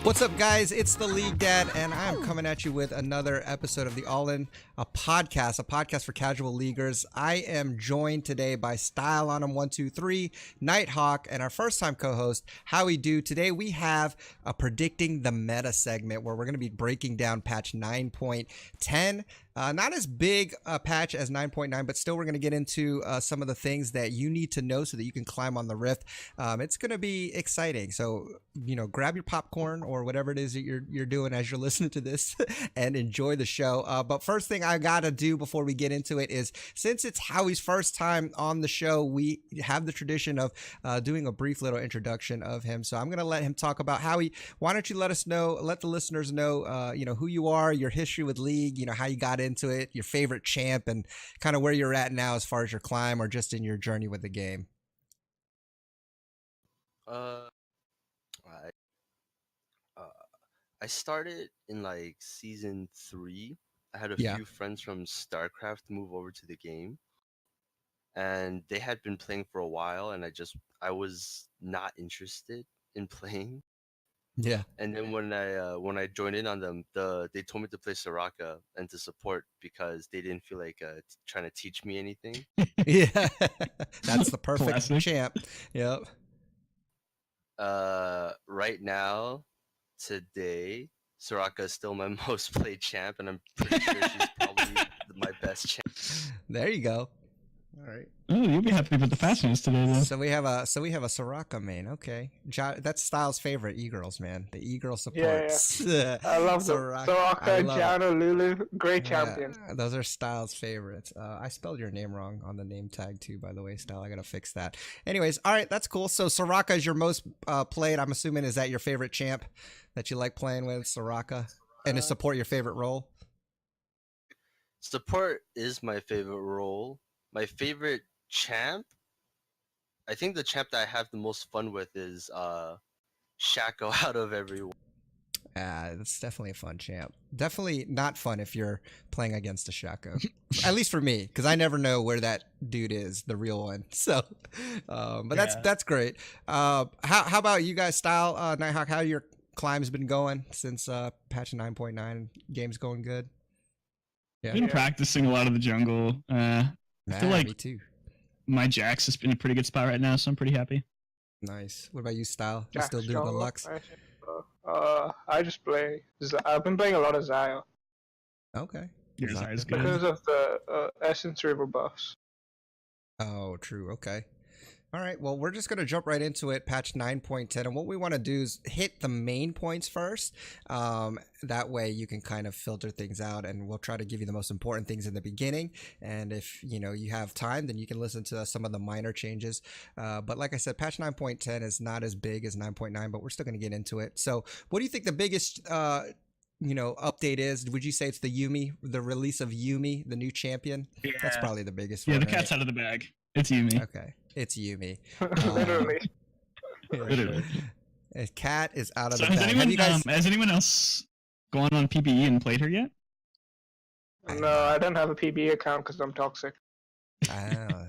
What's up, guys? It's the League Dad, and I'm coming at you with another episode of the All-In, a podcast for casual leaguers. I am joined today by Style on 'em 123, Nighthawk, and our first-time co-host, Howie Do. Today we have a Predicting the Meta segment where we're going to be breaking down patch 9.10. Not as big a patch as 9.9, but still we're going to get into some of the things that you need to know so that you can climb on the Rift. It's going to be exciting. So, grab your popcorn or whatever it is that you're doing as you're listening to this and enjoy the show. But first thing I got to do before we get into it is, since it's Howie's first time on the show, we have the tradition of doing a brief little introduction of him. So I'm going to let him talk about Howie. Why don't you let the listeners know, who you are, your history with League, how you got into it, your favorite champ, and kind of where you're at now as far as your climb or just in your journey with the game. I started in like season 3. I had a few friends from StarCraft move over to the game, and they had been playing for a while, and I was not interested in playing. Yeah. And then when I joined in on them, they told me to play Soraka and to support because they didn't feel like trying to teach me anything. Yeah, that's the perfect Classic. champ. Yep. Right now, today, Soraka is still my most played champ, and I'm pretty sure she's probably my best champ. There you go. All right. Oh, you'll be happy with the fastness today, though. So we have a Soraka main. Okay, that's Styles' favorite e-girls, man. The e-girl supports. Yeah. I love Soraka, Janna, Lulu, great champions. Those are Styles' favorites. I spelled your name wrong on the name tag too, by the way, Style. I gotta fix that. Anyways, all right, that's cool. So Soraka is your most played. I'm assuming, is that your favorite champ that you like playing with, Soraka? And is support your favorite role? Support is my favorite role. My favorite champ, I think the champ that I have the most fun with is Shaco out of everyone. That's definitely a fun champ. Definitely not fun if you're playing against a Shaco. At least for me, because I never know where that dude is, the real one. So, but that's great. How about you guys, Style, Nighthawk? How your climb's been going since patch 9.9? Game's going good. Yeah, been practicing a lot of the jungle. I feel like me too. My Jax has been in a pretty good spot right now, so I'm pretty happy. Nice. What about you, Style? You still doing the Lux? I just play. I've been playing a lot of Xayah. Okay. Yeah, Xayah's good. Because of the Essence River buffs. Oh, true. Okay. All right, well, we're just going to jump right into it, patch 9.10, and what we want to do is hit the main points first. That way you can kind of filter things out, and we'll try to give you the most important things in the beginning, and if you have time, then you can listen to some of the minor changes. But like I said, patch 9.10 is not as big as 9.9, but we're still going to get into it. So what do you think the biggest update is? Would you say it's the release of Yuumi, the new champion? Yeah. That's probably the biggest one. Yeah, the cat's out of the bag. It's Yuumi. Okay. It's Yuumi. Literally. Literally. A cat is out of the has bag. Has anyone else gone on PBE and played her yet? No, I don't have a PBE account because I'm toxic. Yeah.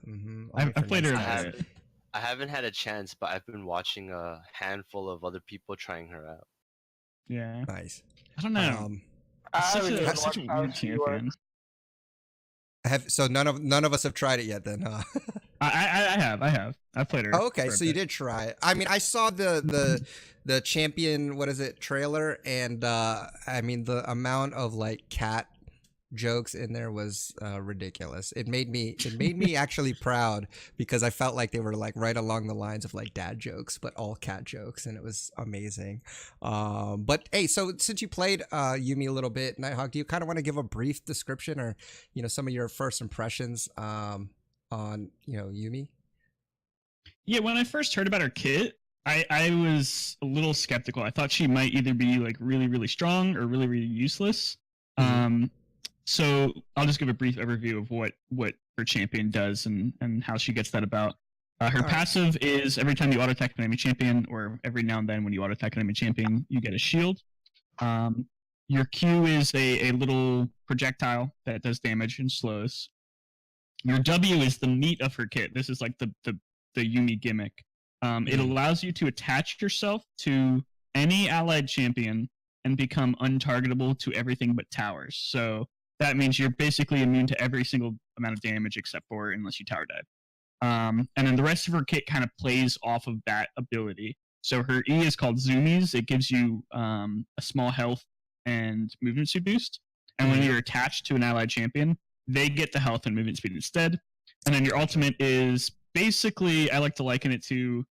Mm-hmm. I've played her. I haven't had a chance, but I've been watching a handful of other people trying her out. Yeah. Nice. I don't know. Such a weird champion. So none of us have tried it yet, then, huh? I have. I've played her. Oh, okay, so you did try it. I mean, I saw the champion, what is it, trailer, and I mean, the amount of like cat jokes in there was ridiculous. It made me actually proud, because I felt like they were like right along the lines of like dad jokes, but all cat jokes, and it was amazing. But hey, so since you played Yuumi a little bit, Nighthawk, do you kind of want to give a brief description or some of your first impressions on Yuumi? Yeah, when I first heard about her kit, I was a little skeptical. I thought she might either be like really, really strong or really, really useless. Mm-hmm. So I'll just give a brief overview of what her champion does and how she gets that about. Her passive is every time you auto-attack an enemy champion, or every now and then when you auto-attack an enemy champion, you get a shield. Your Q is a little projectile that does damage and slows. Your W is the meat of her kit. This is like the Yumi gimmick. It allows you to attach yourself to any allied champion and become untargetable to everything but towers. So that means you're basically immune to every single amount of damage except for unless you tower dive. And then the rest of her kit kind of plays off of that ability. So her E is called Zoomies. It gives you a small health and movement speed boost. And when you're attached to an allied champion, they get the health and movement speed instead. And then your ultimate is basically, I like to liken it to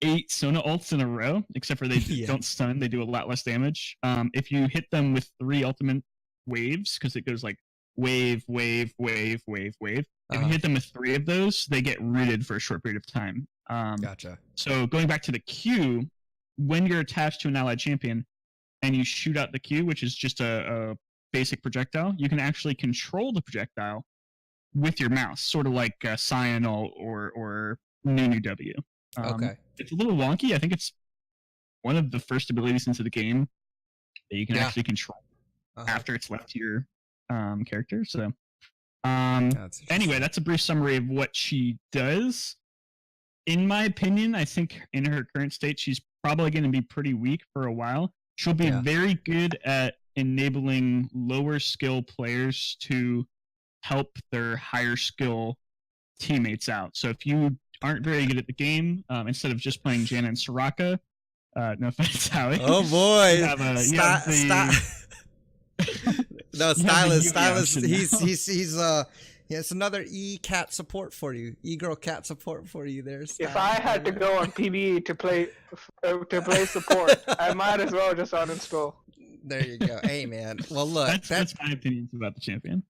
8 Sona ults in a row, except for they don't stun. They do a lot less damage. If you hit them with 3 ultimate waves, because it goes like wave, wave, wave, wave, wave. If you hit them with 3 of those, they get rooted for a short period of time. Gotcha. So going back to the Q, when you're attached to an allied champion and you shoot out the Q, which is just a basic projectile, you can actually control the projectile with your mouse, sort of like Cyan or Nunu W. Okay. It's a little wonky. I think it's one of the first abilities into the game that you can actually control after it's left to your character. So anyway, that's a brief summary of what she does. In my opinion, I think in her current state, she's probably going to be pretty weak for a while. She'll be very good at enabling lower skill players to help their higher skill teammates out. So if you aren't very good at the game, instead of just playing Janna and Soraka, no offense, Howie. Oh boy! Stop. No, Stylus. It's another cat support for you. Girl cat support for you. There. If I had to go on PBE to play support, I might as well just uninstall. There you go. Hey man. Well, look, that's my opinions about the champion.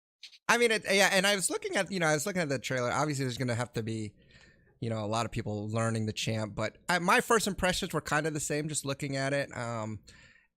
I mean, and I was looking at the trailer. Obviously, there's going to have to be, a lot of people learning the champ, but my first impressions were kind of the same, just looking at it.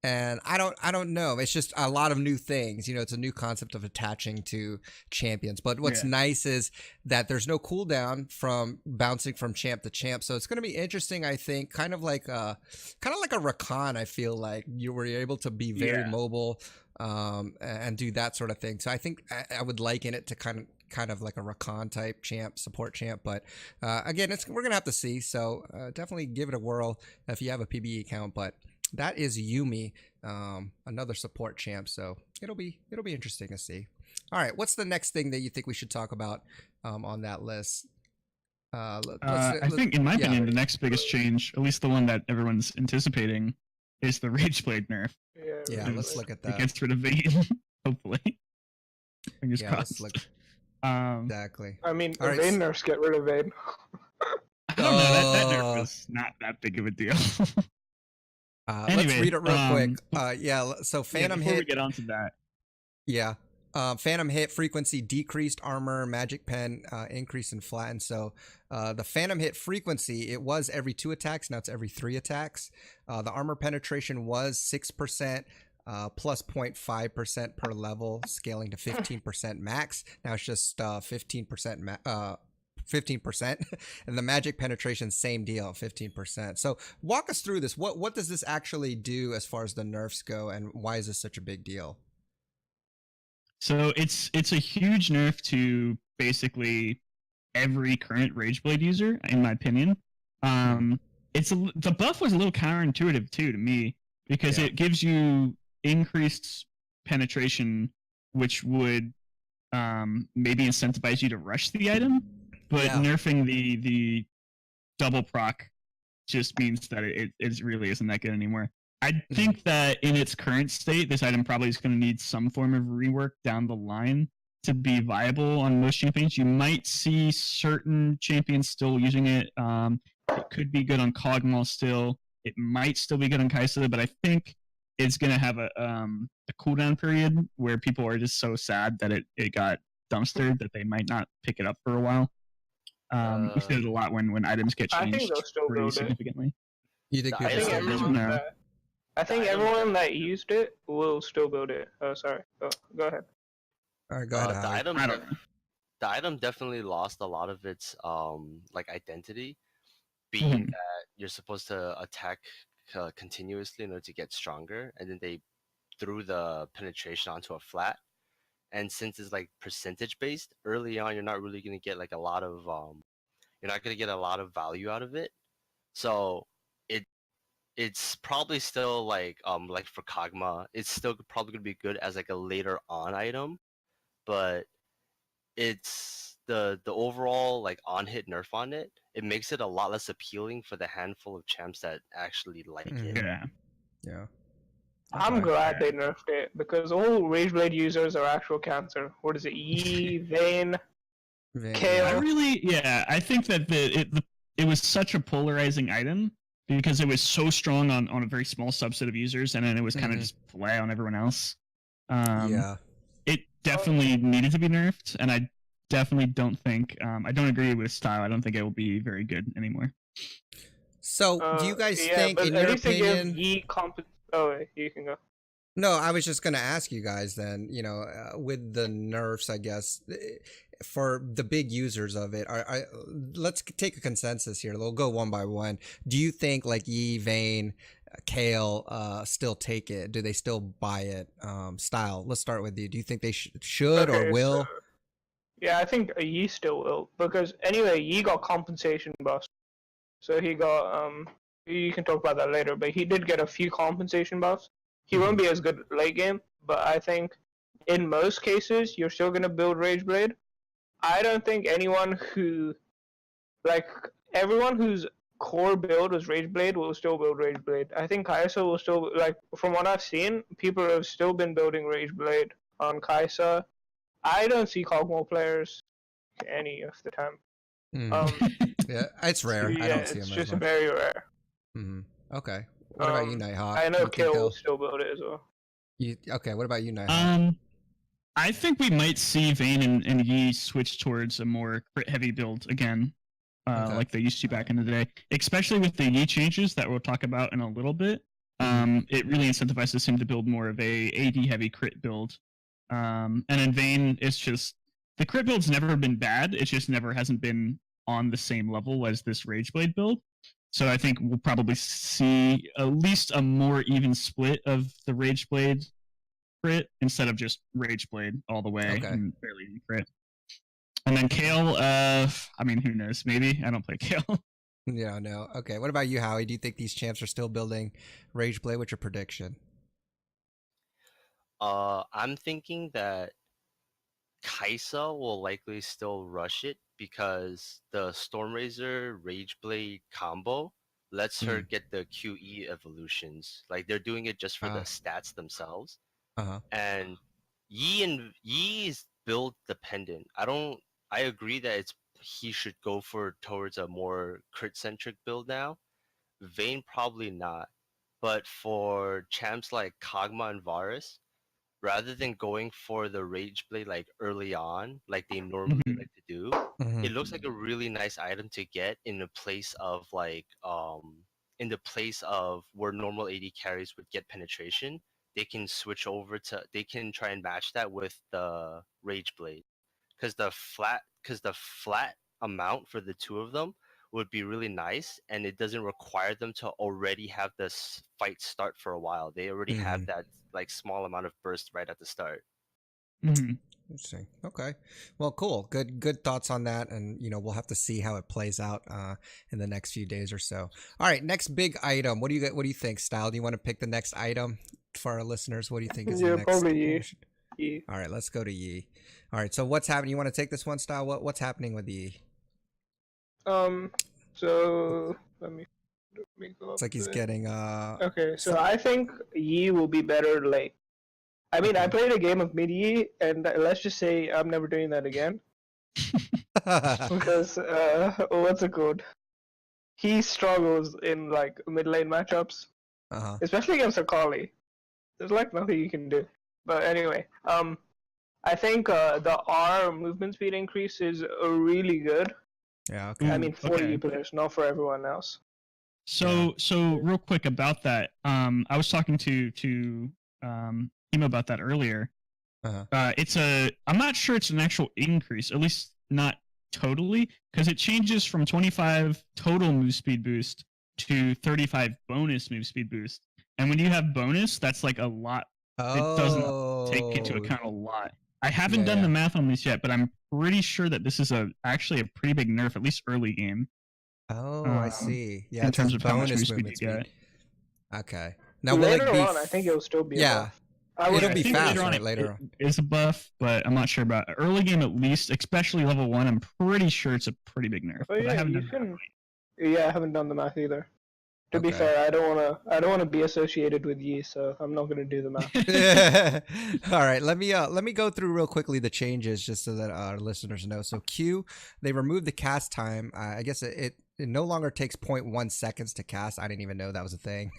And I don't know. It's just a lot of new things. It's a new concept of attaching to champions. But what's nice is that there's no cooldown from bouncing from champ to champ. So it's going to be interesting, I think, kind of like a Rakan. I feel like you were able to be very mobile and do that sort of thing. So I think I would liken it to kind of like a Rakan type support champ. But again, we're gonna have to see. So definitely give it a whirl if you have a PBE account. But that is Yumi, another support champ. So it'll be interesting to see. All right, what's the next thing that you think we should talk about on that list? I think, in my opinion, the next biggest change, at least the one that everyone's anticipating, is the Rageblade nerf. Yeah, let's look at that. It gets rid of Vayne, hopefully. Fingers crossed. Let's look. Exactly. I mean, Vayne nerfs get rid of Vayne. I don't know. That nerf was not that big of a deal. Anyway, let's read it real quick. So Phantom before hit. We get onto that. Yeah. Phantom hit frequency decreased, armor, magic pen increase and flattened. So the Phantom hit frequency, it was every 2 attacks. Now it's every 3 attacks. The armor penetration was 6%. Plus 0.5% per level, scaling to 15% max. Now it's just 15%. 15%, and the magic penetration, same deal, 15%. So walk us through this. What does this actually do as far as the nerfs go, and why is this such a big deal? So it's a huge nerf to basically every current Rageblade user, in my opinion. The buff was a little counterintuitive too to me, because it gives you increased penetration, which would maybe incentivize you to rush the item. But nerfing the double proc just means that it really isn't that good anymore. I think that in its current state, this item probably is going to need some form of rework down the line to be viable on most champions. You might see certain champions still using it. It could be good on Kog'Maw still. It might still be good on Kai'Sa, but I think it's going to have a cooldown period where people are just so sad that it got dumpstered that they might not pick it up for a while. We see it a lot when items get changed. I think they'll still pretty build significantly. You think people still build it? I think everyone that used it will still build it. Oh, sorry. Go ahead. All right, go ahead. The item definitely lost a lot of its identity, being that you're supposed to attack continuously in order to get stronger, and then they threw the penetration onto a flat, and since it's like percentage based, early on you're not really gonna get like a lot of you're not gonna get a lot of value out of it. So it it's probably still like for Kog'Maw, it's still probably gonna be good as like a later on item, but it's the overall like on hit nerf on it. It makes it a lot less appealing for the handful of champs that actually like it. Yeah. Yeah. I'm Okay. glad they nerfed it because all Rageblade users are actual cancer. What is it? Vayne, Kale. I think that it was such a polarizing item because it was so strong on a very small subset of users, and then it was kind of just flat on everyone else. Yeah. It definitely needed to be nerfed, and I definitely don't think I don't agree with style. I don't think it will be very good anymore. So, do you guys think, in your opinion? Oh, you can go. No, I was just going to ask you guys then, with the nerfs, I guess, for the big users of it, let's take a consensus here. We'll go one by one. Do you think like Yi, Vayne, Kale still take it? Do they still buy it? Style, let's start with you. Do you think they should or will? Yeah, I think Yi still will. Because anyway, Yi got compensation buffs. So he got, you can talk about that later, but he did get a few compensation buffs. He won't be as good late game, but I think in most cases, you're still going to build Rageblade. I don't think anyone who, like, everyone whose core build was Rageblade will still build Rageblade. I think Kai'Sa will still, like, from what I've seen, people have still been building Rageblade on Kai'Sa. I don't see Kog'Maw players any of the time. Yeah, it's rare. I don't see them it's as just much. very rare. Okay. What about you, Nighthawk? I know Kill will still build it as well. Okay, what about you, Nighthawk? I think we might see Vayne and Yi switch towards a more crit-heavy build again, like they used to back in the day. Especially with the Yi changes that we'll talk about in a little bit. It really incentivizes him to build more of a AD-heavy crit build. And in Vayne, it's just the crit build's never been bad. It just never hasn't been on the same level as this Rageblade build. So I think we'll probably see at least a more even split of the Rageblade crit instead of just Rageblade all the way and barely any crit. And then Kale, I mean, who knows? Maybe. I don't play Kale. Yeah, no. Okay, what about you, Howie? Do you think these champs are still building Rageblade? What's your prediction? I'm thinking that Kai'Sa will likely still rush it because the Stormrazor Rageblade combo lets her get the QE evolutions. Like they're doing it just for the stats themselves. And Yi is build dependent. I agree that he should go towards a more crit centric build now. Vayne probably not. But for champs like Kog'Maw and Varus, rather than going for the Rageblade like early on, like they normally like to do, it looks like a really nice item to get in the place of where normal AD carries would get penetration. They can switch over they can try and match that with the Rageblade, because the flat amount for the two of them would be really nice, and it doesn't require them to already have this fight start for a while. They already have that like small amount of burst right at the start. Interesting. Okay. Well, cool. Good thoughts on that, and we'll have to see how it plays out in the next few days or so. All right, next big item. What do you think, Style? Do you want to pick the next item for our listeners? What do you think is the next? Probably Yi. All right, let's go to Yi. All right, so what's happening? You want to take this one, Style? What's happening with Yi? So let me go. It's like he's getting Okay, so I think Yi will be better late. I mean, I played a game of mid Yi, and let's just say I'm never doing that again. Because what's it called? He struggles in like mid lane matchups, especially against Akali. There's like nothing you can do. But anyway, I think the R movement speed increase is really good. Yeah, okay. I mean, for Yi players, not for everyone else. So real quick about that, I was talking to him about that earlier. I'm not sure it's an actual increase, at least not totally, because it changes from 25 total move speed boost to 35 bonus move speed boost. And when you have bonus, that's like a lot. It doesn't take into account a lot. I haven't done the math on this yet, but I'm pretty sure that this is actually a pretty big nerf, at least early game. Oh, I see. Yeah, in terms of how much bonus movement speed you get. Okay. Now, later on, I think it'll still be a buff. It'll be fast, later on, right? Later on. It's a buff, but I'm not sure about early game at least, especially level 1. I'm pretty sure it's a pretty big nerf. Oh, yeah, I haven't I haven't done the math either. To be fair, I don't wanna be associated with Yi, so I'm not gonna do the math. All right, let me go through real quickly the changes just so that our listeners know. So Q, they removed the cast time. I guess it no longer takes 0.1 seconds to cast. I didn't even know that was a thing.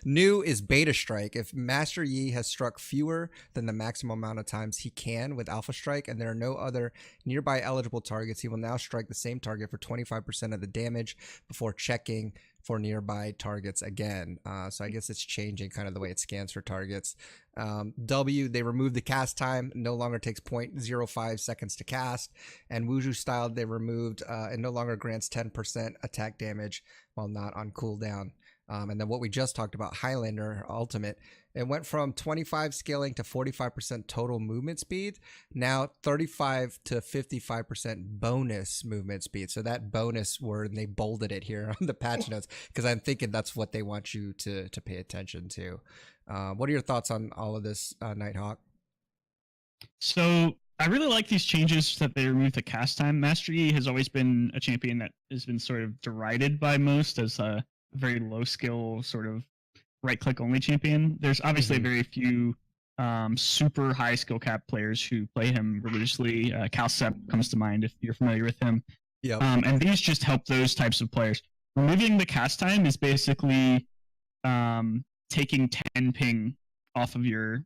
New is Beta Strike. If Master Yi has struck fewer than the maximum amount of times he can with Alpha Strike, and there are no other nearby eligible targets, he will now strike the same target for 25% of the damage before checking for nearby targets again. So I guess it's changing kind of the way it scans for targets. W, they removed the cast time. No longer takes 0.05 seconds to cast. And Wuju style, they removed it no longer grants 10% attack damage while not on cooldown. And then what we just talked about, Highlander Ultimate, it went from 25 scaling to 45% total movement speed. Now 35 to 55% bonus movement speed. So that bonus word, and they bolded it here on the patch notes because I'm thinking that's what they want you to pay attention to. What are your thoughts on all of this, Nighthawk? So I really like these changes that they removed the cast time. Master Yi has always been a champion that has been sort of derided by most as a very low skill sort of right click only champion. There's obviously very few super high skill cap players who play him religiously. Calcep comes to mind if you're familiar with him. Yeah. And these just help those types of players. Removing the cast time is basically taking 10 ping off of your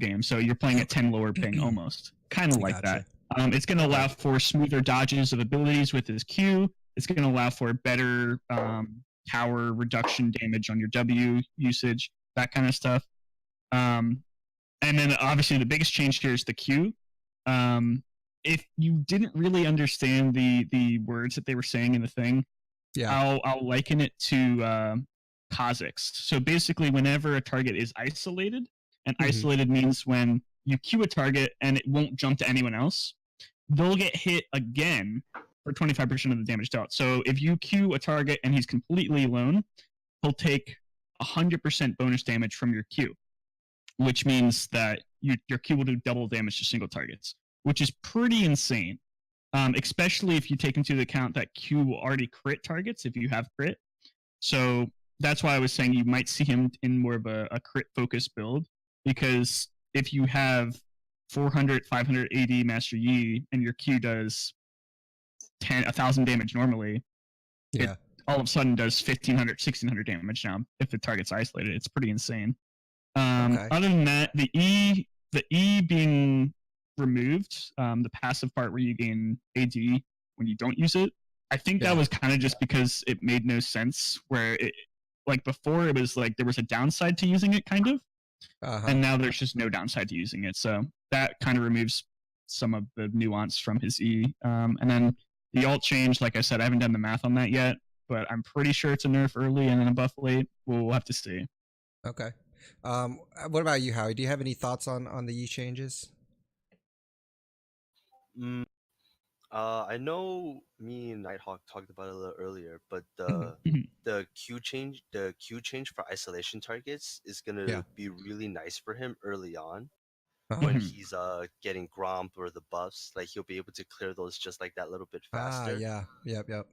game. So you're playing at 10 lower ping almost. Kind of like that. It's going to allow for smoother dodges of abilities with his Q. It's going to allow for better tower reduction damage on your W usage, that kind of stuff. And then obviously the biggest change here is the Q. If you didn't really understand the words that they were saying in the thing, I'll liken it to Kha'Zix. So basically whenever a target is isolated, and isolated means when you Q a target and it won't jump to anyone else, they'll get hit again for 25% of the damage dealt. So if you Q a target and he's completely alone, he'll take 100% bonus damage from your Q, which means that your Q will do double damage to single targets, which is pretty insane, especially if you take into account that Q will already crit targets if you have crit. So that's why I was saying you might see him in more of a crit-focused build, because if you have 400, 500 AD Master Yi and your Q does 1,000 damage normally, it all of a sudden does 1,500, 1,600 damage now if the target's isolated. It's pretty insane. Other than that, the E being removed, the passive part where you gain AD when you don't use it, I think that was kind of just because it made no sense, where it, like before it was like there was a downside to using it kind of, and now there's just no downside to using it. So that kind of removes some of the nuance from his E. And then the alt change, like I said, I haven't done the math on that yet, but I'm pretty sure it's a nerf early and then a buff late. We'll have to see. Okay. What about you, Howie? Do you have any thoughts on the Yi changes? I know me and Nighthawk talked about it a little earlier, but the Q change for isolation targets is gonna be really nice for him early on. When he's getting Gromp or the buffs, like he'll be able to clear those just like that little bit faster. Yep.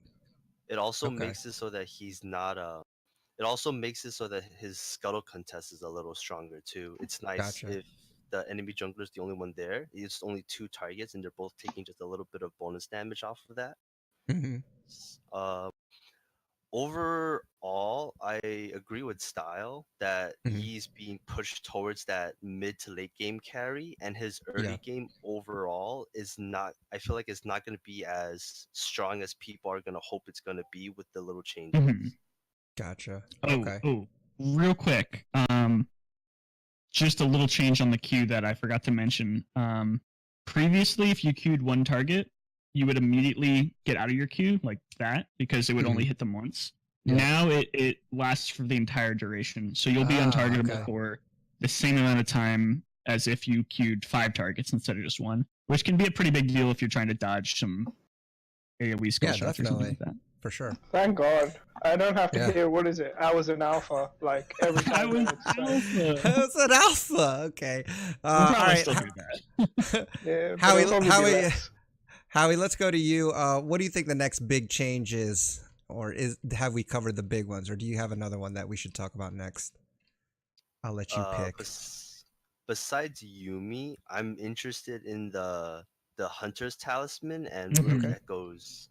It also makes it so that he's not it also makes it so that his scuttle contest is a little stronger too. It's nice if the enemy jungler is the only one there. It's only 2 targets and they're both taking just a little bit of bonus damage off of that. Overall, I agree with Style that he's being pushed towards that mid to late game carry, and his early game overall is not, I feel like it's not going to be as strong as people are going to hope it's going to be with the little changes. Gotcha. Oh, real quick. Just a little change on the Q that I forgot to mention. Previously, if you queued one target, you would immediately get out of your queue like that because it would only hit them once. Now it lasts for the entire duration. So you'll be untargetable for the same amount of time as if you queued 5 targets instead of just 1, which can be a pretty big deal if you're trying to dodge some AoE skill shots or something like that. For sure. Thank God. I don't have to hear, what is it? I was an alpha, like, every time. I was It was an alpha. Okay. We'll All probably right. still do that. Yeah, Howie, Howie, let's go to you. What do you think the next big change is? Or have we covered the big ones? Or do you have another one that we should talk about next? I'll let you pick. Besides Yumi, I'm interested in the Hunter's Talisman and Mhm. Runic Echoes.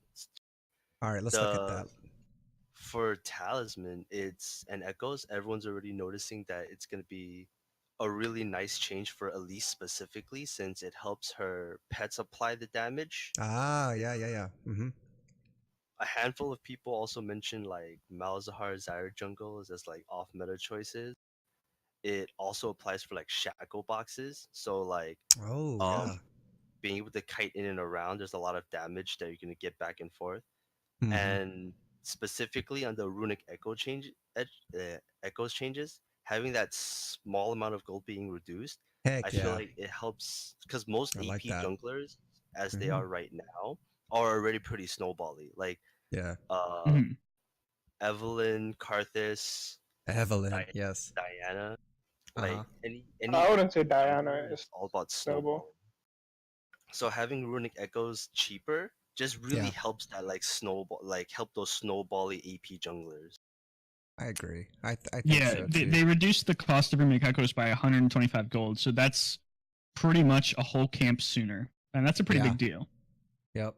All right, let's look at that. For Talisman, and Echoes, everyone's already noticing that it's going to be a really nice change for Elise specifically, since it helps her pets apply the damage. Ah, yeah. Mm-hmm. A handful of people also mentioned like Malzahar Zyra Jungle as like off meta choices. It also applies for like shackle boxes, so like being able to kite in and around, there's a lot of damage that you're going to get back and forth. Mm-hmm. And specifically on the Runic Echoes changes, having that small amount of gold being reduced, I feel like it helps, because most AP junglers, as they are right now, are already pretty snowbally. Like Evelyn, Karthus, yes, Diana. Like any I wouldn't say Diana is all about snowball. So having Runic Echoes cheaper just really helps that like snowball, like help those snowbally AP junglers. I agree. I think so too. They reduced the cost of Runic Echoes by 125 gold, so that's pretty much a whole camp sooner, and that's a pretty big deal. Yep.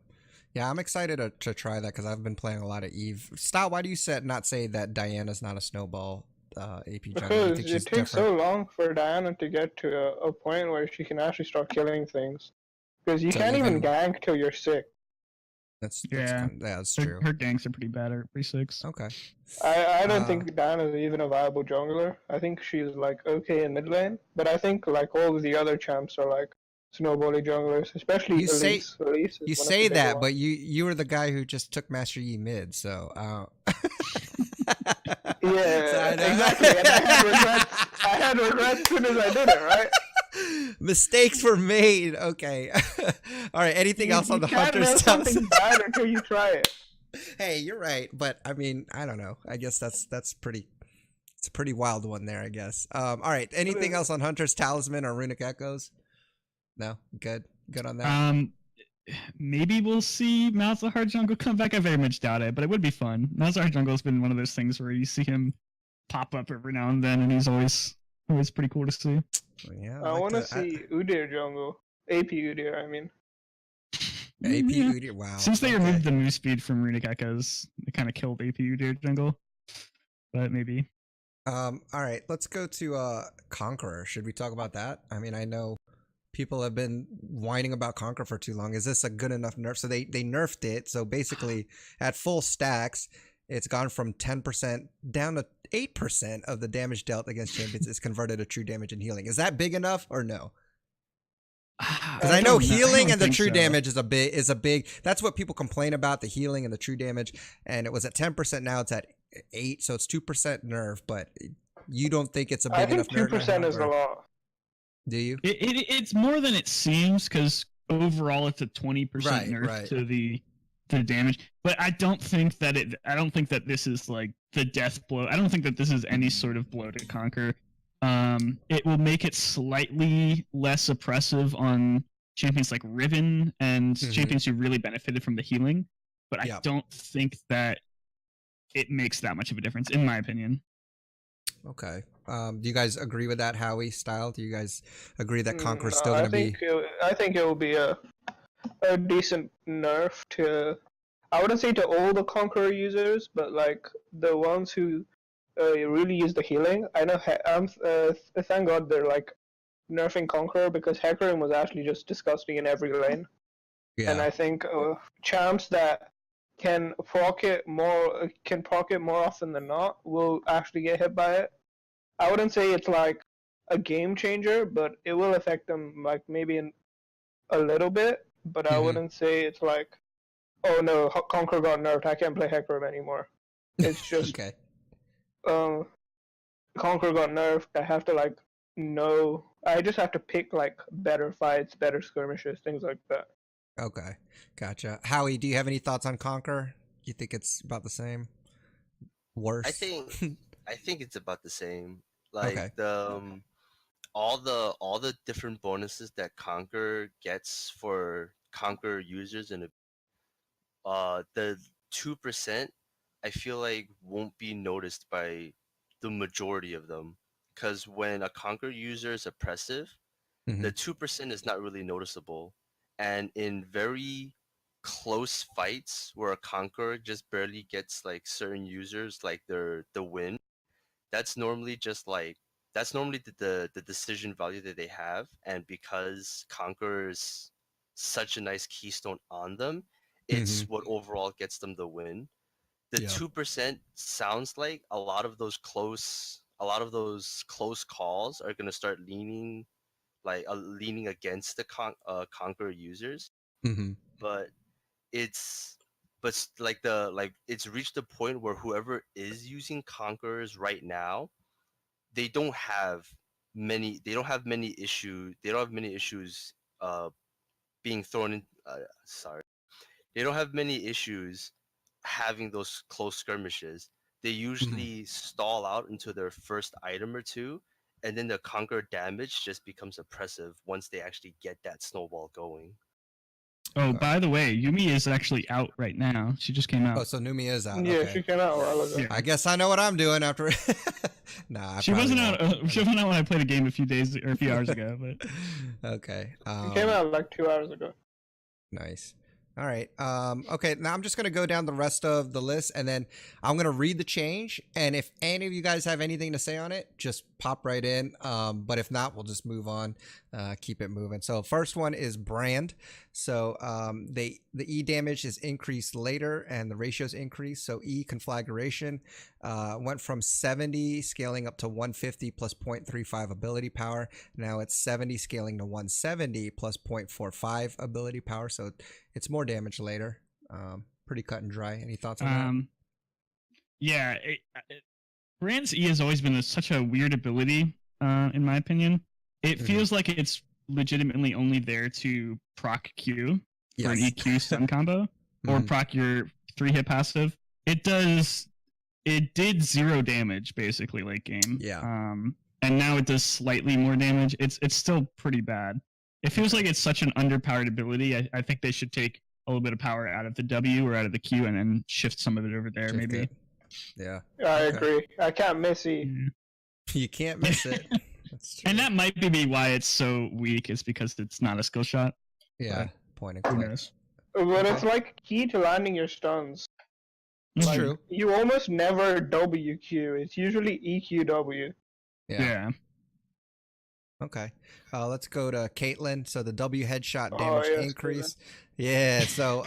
Yeah, I'm excited to try that because I've been playing a lot of Eve. Style, why do you not say that Diana's not a snowball AP jungler? Because it takes so long for Diana to get to a point where she can actually start killing things. Because you can't even gank till you're sick. That's true. Her ganks are pretty bad at pre-6. Okay. I don't think Diana's even a viable jungler. I think she's like okay in mid lane, but I think like all of the other champs are like snowbally junglers, especially Elise. You say that, but you were the guy who just took Master Yi mid, so yeah, exactly. And I had regrets as soon as I did it, right? Mistakes were made. Okay. All right. Anything else on the Hunter's Talisman? Something bad until you try it. Hey, you're right, but I mean, I don't know. I guess that's pretty. It's a pretty wild one there, I guess. All right. Anything else on Hunter's Talisman or Runic Echoes? No. Good on that. Maybe we'll see Malzahar Jungle come back. I very much doubt it, but it would be fun. Malzahar Jungle has been one of those things where you see him pop up every now and then, and he's always pretty cool to see. Yeah, I want to see Udyr jungle. AP Udyr, I mean. AP Udyr, wow. Since they removed the move speed from Runic Echoes, they kind of killed AP Udyr jungle. But maybe. All right, let's go to Conqueror. Should we talk about that? I mean, I know people have been whining about Conqueror for too long. Is this a good enough nerf? So they nerfed it. So basically, at full stacks, it's gone from 10% down to 8% of the damage dealt against champions is converted to true damage and healing. Is that big enough or no? Because I know healing and the true damage is a big. That's what people complain about, the healing and the true damage. And it was at 10%. Now it's at 8%, so it's 2% nerf. But you don't think it's a big enough nerf? 2% is a lot. Do you? It's more than it seems, because overall it's a 20% nerf to the damage. But I don't think that this is like the death blow. I don't think that this is any sort of blow to Conquer. It will make it slightly less oppressive on champions like Riven and champions who really benefited from the healing. But I don't think that it makes that much of a difference, in my opinion. Okay. Do you guys agree with that, Howie Style? Do you guys agree that Conqueror is still going to be? I think it will be a decent nerf to. I wouldn't say to all the Conqueror users, but like the ones who really use the healing. I know. Thank God they're like nerfing Conqueror, because Hecarim was actually just disgusting in every lane. Yeah. And I think champs that can proc it more often than not will actually get hit by it. I wouldn't say it's like a game changer, but it will affect them like maybe in a little bit. But I wouldn't say it's like, oh no, Conqueror got nerfed, I can't play Hecarim anymore. It's just Conqueror got nerfed. I have to like know I just have to pick like better fights, better skirmishes, things like that. Okay, gotcha. Howie, do you have any thoughts on Conquer? You think it's about the same? I Worse? think I think it's about the same. Like Okay. all the different bonuses that Conquer gets for Conquer users and the 2% I feel like won't be noticed by the majority of them because when a Conquer user is oppressive, Hmm. the 2% is not really noticeable, and in very close fights where a Conqueror just barely gets like certain users like the win, that's normally just like that's normally the decision value that they have, and because Conqueror is such a nice keystone on them, Hmm. it's what overall gets them the win. The Yeah. 2% sounds like a lot of those close calls are gonna start leaning against the Conqueror users, Hmm. but it's it's reached a point where whoever is using Conquerors right now, they don't have many issues uh being thrown in sorry they don't have many issues having those close skirmishes. They Hmm. usually stall out into their first item or two, and then the conquer damage just becomes oppressive once they actually get that snowball going. Oh, by the way, Yumi is actually out right now. She just came Oh, out. so Numi is out. Yeah, Okay. she came out a while ago. Yes. Yeah. I guess I know what I'm doing after. Nah, I She probably wasn't won't. out. She wasn't out when I played a game a few days or a few hours ago. But Okay. She came out like 2 hours ago. Nice. All right. Okay. Now I'm just gonna go down the rest of the list, and then I'm gonna read the change. And if any of you guys have anything to say on it, just pop right in. But if not, we'll just move on. Keep it moving. So first one is brand. So the E damage is increased later, and the ratios increase. So E conflagration went from 70 scaling up to 150 plus 0.35 ability power. Now it's 70 scaling to 170 plus 0.45 ability power. So it's more damage later. Pretty cut and dry. Any thoughts on that? yeah, Brand's E has always been such a weird ability, in my opinion. It feels like it's legitimately only there to proc Q for an Yes. EQ stun combo or proc your 3-hit passive. It did 0 damage basically late game. Yeah. And now it does slightly more damage. It's still pretty bad. It feels like it's such an underpowered ability. I think they should take a little bit of power out of the W or out of the Q and then shift some of it over there, Shift maybe. it. Yeah. I Okay. agree. I can't miss E. You can't miss it. That's true. And that might be why it's so weak, is because it's not a skill shot. Yeah. But Point and who click. knows? But it's Okay. like key to landing your stuns. It's Like, true. you almost never WQ. It's usually EQW. Yeah. Okay. Let's go to Caitlyn. So the W headshot Oh, damage yes, increase. Yeah. So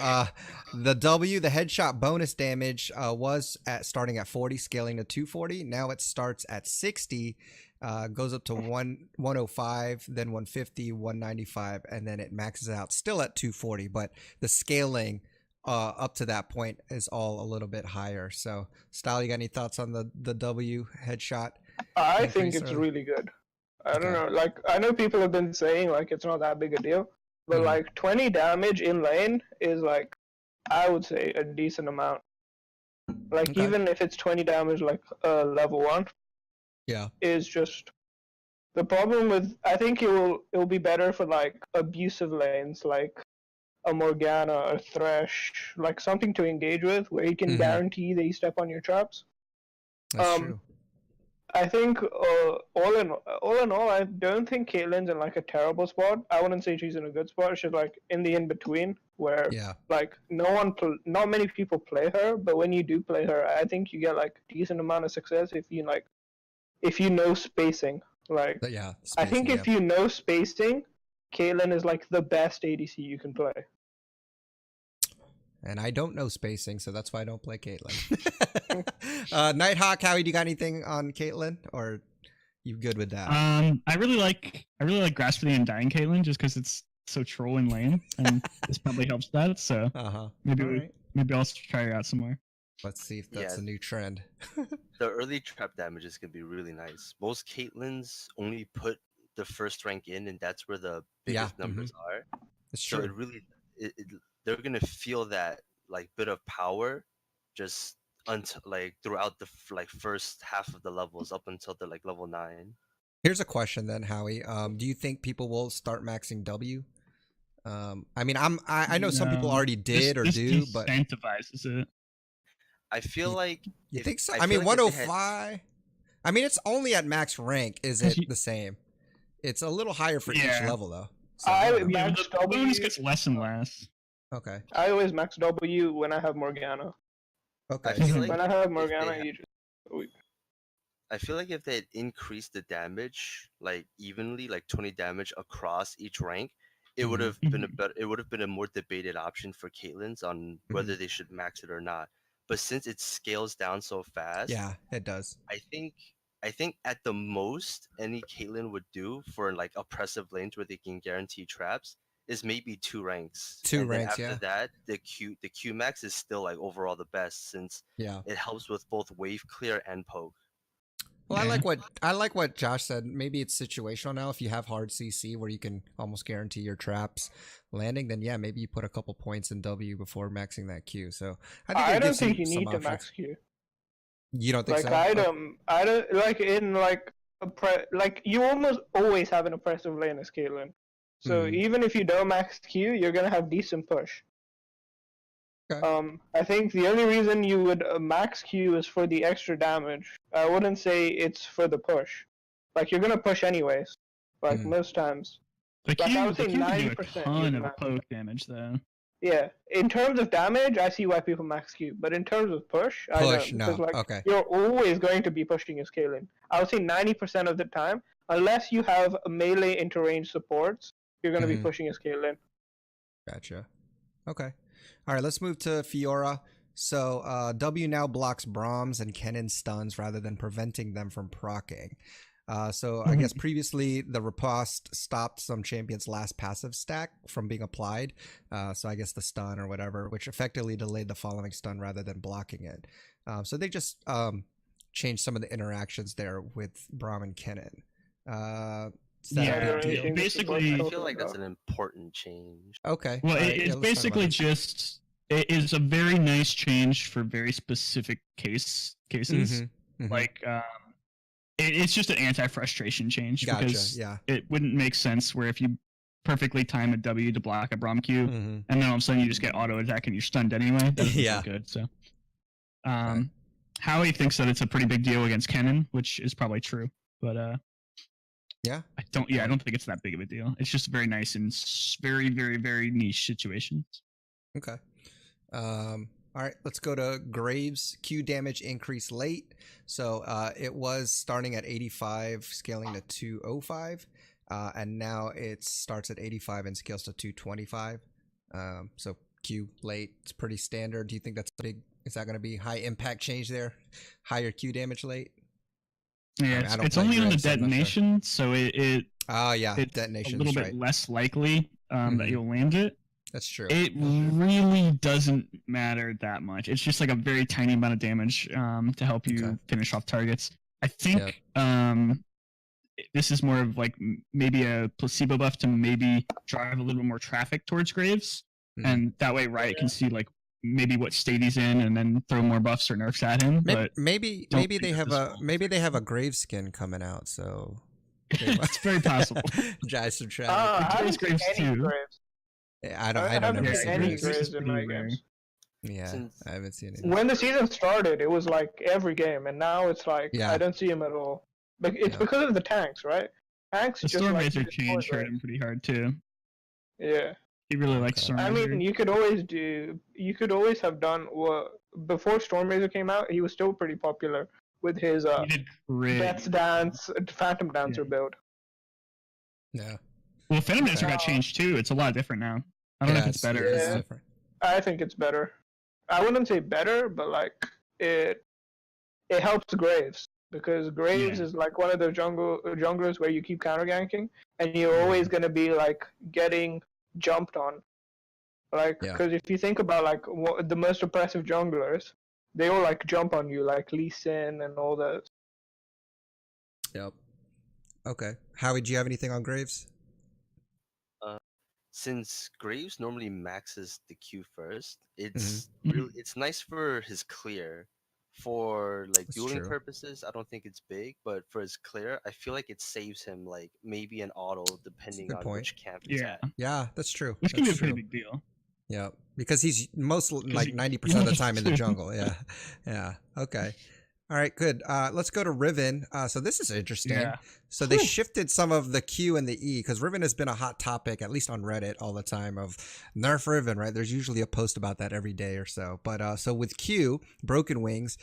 the headshot bonus damage was starting at 40, scaling to 240. Now it starts at 60, goes up to 105, then 150, 195, and then it maxes out still at 240. But the scaling up to that point is all a little bit higher. So, Style, you got any thoughts on the W headshot? I increase think it's or- really good. I don't Okay. know. Like, I know people have been saying like it's not that big a deal, but Mhm. like 20 damage in lane is like, I would say, a decent amount. Like, Okay. even if it's 20 damage, like level 1, Yeah. is just the problem with. I think it will be better for like abusive lanes, like a Morgana, a Thresh, like something to engage with where you can Mhm. guarantee that you step on your traps. That's Um, true. I think all in all, I don't think Caitlyn's in like a terrible spot. I wouldn't say she's in a good spot. She's like in the in between where Yeah. like not many people play her, but when you do play her, I think you get like decent amount of success if you know spacing. Like, But yeah. I think Spacing, if you know spacing, Caitlyn is like the best ADC you can play. And I don't know spacing, so that's why I don't play Caitlyn. Nighthawk, Howie, do you got anything on Caitlyn, or you good with that? I really like Grasp for the Undying Caitlyn just because it's so troll in lane, and this probably helps that. So maybe All right. maybe I'll try her out some more. Let's see if that's Yeah. a new trend. The early trap damage is gonna be really nice. Most Caitlyn's only put the first rank in, and that's where the biggest numbers are. It's So true. it really, they're gonna feel that like bit of power, just until like throughout the like first half of the levels up until the like level 9. Here's a question then, Howie. Do you think people will start maxing W? I mean, I know some people already did or this do, but incentivizes it. I feel like you think so? I I mean, feel like if they 105. I mean, it's only at max rank. Is it the same? It's a little higher for each level though. So, the bonus gets less and less. Okay. I always max W when I have Morgana. Okay. I feel like when I have Morgana, you just. I feel like if they increased the damage like evenly, like 20 damage across each rank, it would have been it would have been a more debated option for Caitlyn's on whether they should max it or not. But since it scales down so fast, yeah, it does. I think at the most any Caitlyn would do for like oppressive lanes where they can guarantee traps is maybe 2 ranks. Two and then ranks, after that, the Q max is still like overall the best since it helps with both wave clear and poke. Well, I like what Josh said. Maybe it's situational now. If you have hard CC where you can almost guarantee your traps landing, then yeah, maybe you put a couple points in W before maxing that Q. So I don't think you need to max Q. You don't think like, so? I don't like in like like you almost always have an oppressive lane as Caitlyn. So even if you don't max Q, you're gonna have decent push. Okay. I think the only reason you would max Q is for the extra damage. I wouldn't say it's for the push. Like you're gonna push anyways. Like most times. The Q, I would say the Q can do 90%. a ton of poke damage though. Yeah, in terms of damage, I see why people max Q, but in terms of push, I don't. No. Because, like, Okay. you're always going to be pushing as Kaelin. I would say 90% of the time, unless you have a melee into range supports, you're going to be pushing as Kaelin. Gotcha. Okay. All right, let's move to Fiora. So W now blocks Brahms and Kennen stuns rather than preventing them from proccing. So I guess previously the riposte stopped some champions' last passive stack from being applied. So I guess the stun or whatever, which effectively delayed the following stun rather than blocking it. So they just changed some of the interactions there with Braum and Kennen. Basically, I feel like that's an important change. Okay. Well, it's basically just it is a very nice change for very specific cases. Like it's just an anti-frustration change because it wouldn't make sense where if you perfectly time a W to block a Braum Q and then all of a sudden you just get auto attack and you're stunned anyway. That doesn't feel good. So, Howie thinks that it's a pretty big deal against Kennen, which is probably true, but I don't think it's that big of a deal. It's just very nice and very, very, very niche situations. Okay. All right, let's go to Graves. Q damage increase late. So it was starting at 85, scaling to 205. And now it starts at 85 and scales to 225. So Q late, it's pretty standard. Do you think that's big? Is that going to be high impact change there? Higher Q damage late? Yeah, it's only on the detonation, so it's detonation. a little bit less likely that you'll land it. That's true. It really doesn't matter that much. It's just like a very tiny amount of damage to help you finish off targets. I think this is more of like maybe a placebo buff to maybe drive a little bit more traffic towards Graves, and that way Riot can see like maybe what state he's in and then throw more buffs or nerfs at him. Maybe they have a Graves skin coming out, so it's very possible. Drive some traffic. I haven't seen any Graves. I don't ever see any Graves in my games. Yeah, I haven't seen it. When the season started, it was like every game, and now it's like I don't see him at all. But it's because of the tanks, right? Tanks. The Stormrazor change hurt him pretty hard too. Yeah. He really likes Stormrazor. I mean, you could always have done what before Stormrazor came out. He was still pretty popular with his Death's Dance, Phantom Dancer build. Yeah. Well, Phantom Dancer got changed too. It's a lot different now. I don't know if it's better. It's different. I think it's better. I wouldn't say better, but like it helps Graves because Graves is like one of those junglers where you keep counter ganking and you're always gonna be like getting jumped on. Like because if you think about like the most oppressive junglers, they all like jump on you like Lee Sin and all those. Yep. Okay. Howie, do you have anything on Graves? Since Graves normally maxes the Q first, Mm-hmm. it's nice for his clear. For like That's dueling true. purposes, I don't think it's big, but for his clear, I feel like it saves him like maybe an auto That's a depending good on point. which camp he's Yeah, at. Yeah, that's true. which can That's be a pretty true. big deal. Yeah, because he's most Because like you 90% of the time in the too. jungle. Yeah, yeah. Okay. All right, good. Let's go to Riven. So this is interesting. Yeah. So they shifted some of the Q and the E because Riven has been a hot topic, at least on Reddit, all the time of nerf Riven, right? There's usually a post about that every day or so. But so with Q, Broken Wings,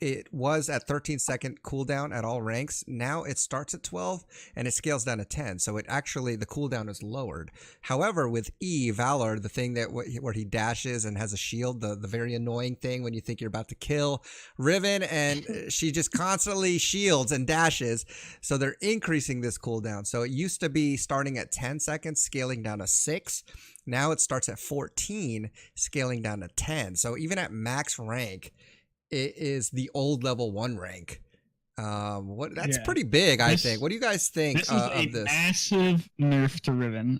it was at 13-second cooldown at all ranks. Now it starts at 12 and it scales down to 10. So it actually, the cooldown is lowered. However, with E, Valor, the thing that where he dashes and has a shield, the very annoying thing when you think you're about to kill Riven, and she just constantly shields and dashes. So they're increasing this cooldown. So it used to be starting at 10 seconds, scaling down to 6. Now it starts at 14, scaling down to 10. So even at max rank, it is the old level 1 rank. That's Yeah. pretty big, I think. What do you guys think This is a of this? massive nerf to Riven.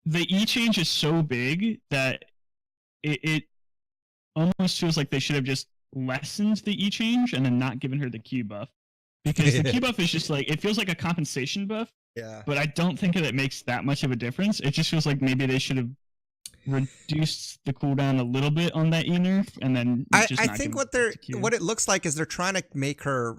The E change is so big that it almost feels like they should have just lessened the E change and then not given her the Q buff. Because the Q buff is just like, it feels like a compensation buff, Yeah. but I don't think that it makes that much of a difference. It just feels like maybe they should have reduced the cooldown a little bit on that E nerf, and then I just not think give what it to Q. it looks like is they're trying to make her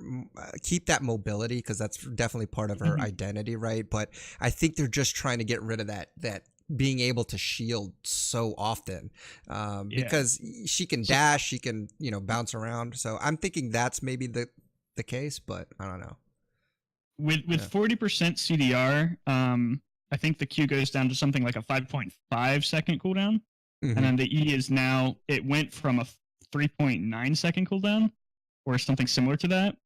keep that mobility because that's definitely part of her Mhm. identity, right? But I think they're just trying to get rid of that being able to shield so often because she can dash, she can bounce around. So I'm thinking that's maybe the case, but I don't know. With 40% CDR, I think the Q goes down to something like a 5.5 second cooldown, Mhm. and then the E is now, it went from a 3.9 second cooldown or something similar to that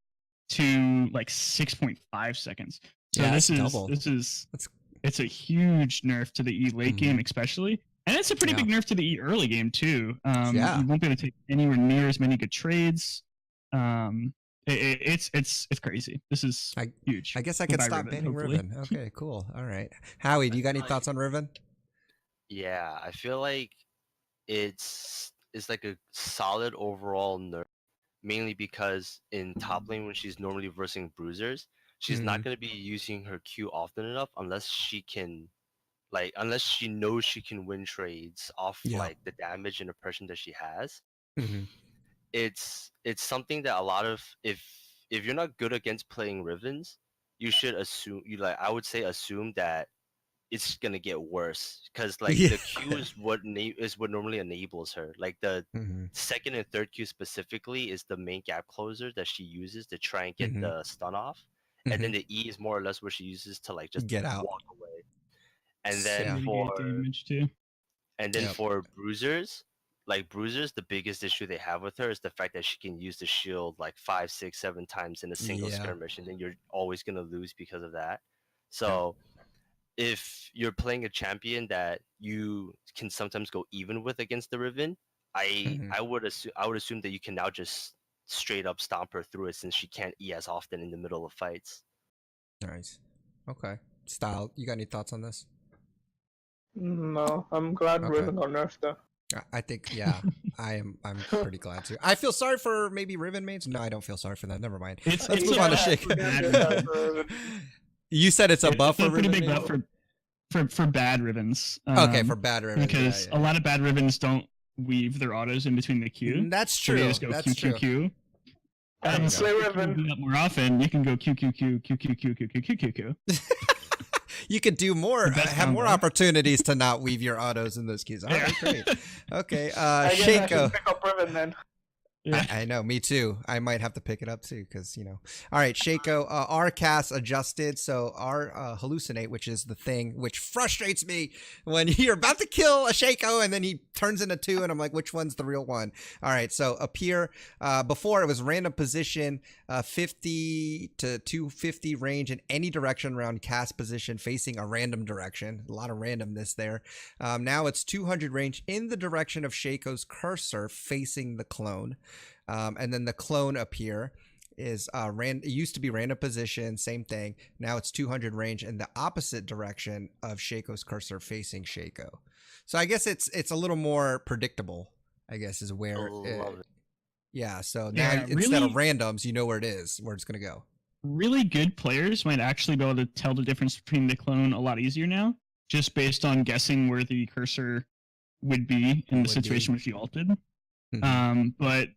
to like 6.5 seconds. So Yeah, this it's is double. it's a huge nerf to the E late game especially, and it's a pretty Yeah. big nerf to the E early game too. Yeah. You won't be able to take anywhere near as many good trades. It's crazy. This is huge. I guess I We'll could buy stop Riven, banning hopefully. Riven. Okay, cool. All right. Howie, do you got any Like- thoughts on Riven? Yeah, I feel like it's like a solid overall nerf, mainly because in top lane when she's normally versing bruisers, she's not going to be using her Q often enough unless she can unless she knows she can win trades off Yeah. like the damage and oppression that she has. Mm-hmm. It's something that a lot of if you're not good against playing Rivens, you should assume I would say assume that it's gonna get worse because Yeah. the Q is what normally enables her. Like the second and third Q specifically is the main gap closer that she uses to try and get the stun off, and then the E is more or less what she uses to just Get out. walk away. And then Mitigate damage too. for bruisers, the biggest issue they have with her is the fact that she can use the shield like 5, 6, 7 times in a single skirmish, and then you're always gonna lose because of that. So if you're playing a champion that you can sometimes go even with against the Riven, I would assume that you can now just straight up stomp her through it since she can't E as often in the middle of fights. Nice. Okay. Style, you got any thoughts on this? No, I'm glad Riven got nerfed though. I think, yeah, I'm pretty glad too. I feel sorry for maybe Riven mates. No, I don't feel sorry for that. Never mind. Let's move on to Shake. You said it's a buff for pretty Riven big mates? buff for bad Rivens. Okay, for bad Rivens. Because a lot of bad Rivens don't weave their autos in between the Q. That's true. So they just go That's Q, Q, Q. And so if you do that more often, you can go Q, Q, Q, Q, Q, Q, Q, Q, Q, Q, Q. You could do more, have more opportunities to not weave your autos in those queues. All right, great. Okay, Shaco. Pick up Riven then. I know, me too. I might have to pick it up too, because All right, Shaco. Our cast adjusted, so our hallucinate, which is the thing which frustrates me when you're about to kill a Shaco and then he turns into 2, and I'm like, which one's the real one? All right, so appear. Before it was random position, 50 to 250 range in any direction around cast position facing a random direction. A lot of randomness there. Now it's 200 range in the direction of Shaco's cursor facing the clone. And then the clone appear. is it used to be random position, same thing. Now it's 200 range in the opposite direction of Shaco's cursor facing Shaco. So I guess it's a little more predictable, I guess, is where Love it. yeah, so now Yeah, instead of really, randoms, you know where it is, where it's going to go. really good players might actually be able to tell the difference between the clone a lot easier now, just based on guessing where the cursor would be in the situation which you altered. But